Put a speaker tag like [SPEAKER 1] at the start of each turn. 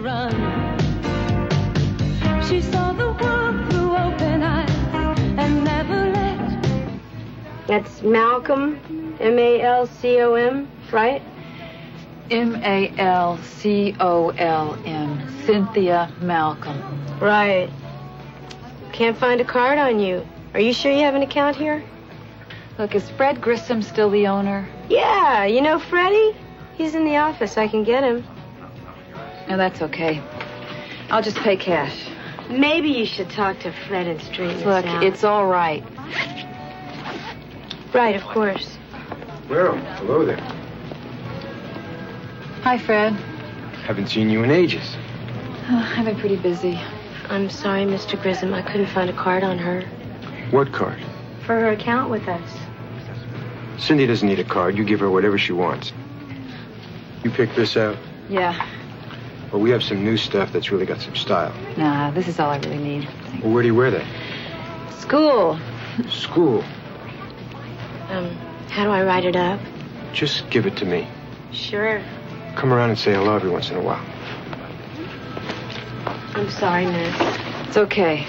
[SPEAKER 1] run. She saw the world through open eyes and never let.
[SPEAKER 2] That's Malcolm, M-A-L-C-O-M, right?
[SPEAKER 3] M-A-L-C-O-L-M, Cynthia Malcolm.
[SPEAKER 2] Right. Can't find a card on you. Are you sure you have an account here?
[SPEAKER 3] Look, is Fred Grissom still the owner?
[SPEAKER 2] Yeah, you know Freddie? He's in the office. I can get him.
[SPEAKER 3] No, that's okay. I'll just pay cash.
[SPEAKER 2] Maybe you should talk to Fred and straighten this
[SPEAKER 3] Look,
[SPEAKER 2] out.
[SPEAKER 3] it's all right.
[SPEAKER 2] Right, of course.
[SPEAKER 4] Well, hello there.
[SPEAKER 3] Hi, Fred.
[SPEAKER 4] Haven't seen you in ages.
[SPEAKER 3] Oh, I've been pretty busy.
[SPEAKER 2] I'm sorry, Mr. Grissom. I couldn't find a card on her.
[SPEAKER 4] What card?
[SPEAKER 2] For her account with us.
[SPEAKER 4] Cindy doesn't need a card. You give her whatever she wants. You pick this out?
[SPEAKER 3] Yeah.
[SPEAKER 4] Well, we have some new stuff that's really got some style.
[SPEAKER 3] Nah, this is all I really need.
[SPEAKER 4] Well, where do you wear that?
[SPEAKER 3] School.
[SPEAKER 4] School.
[SPEAKER 2] How do I write it up?
[SPEAKER 4] Just give it to me.
[SPEAKER 2] Sure.
[SPEAKER 4] Come around and say hello every once in a while.
[SPEAKER 2] I'm sorry, miss.
[SPEAKER 3] It's okay.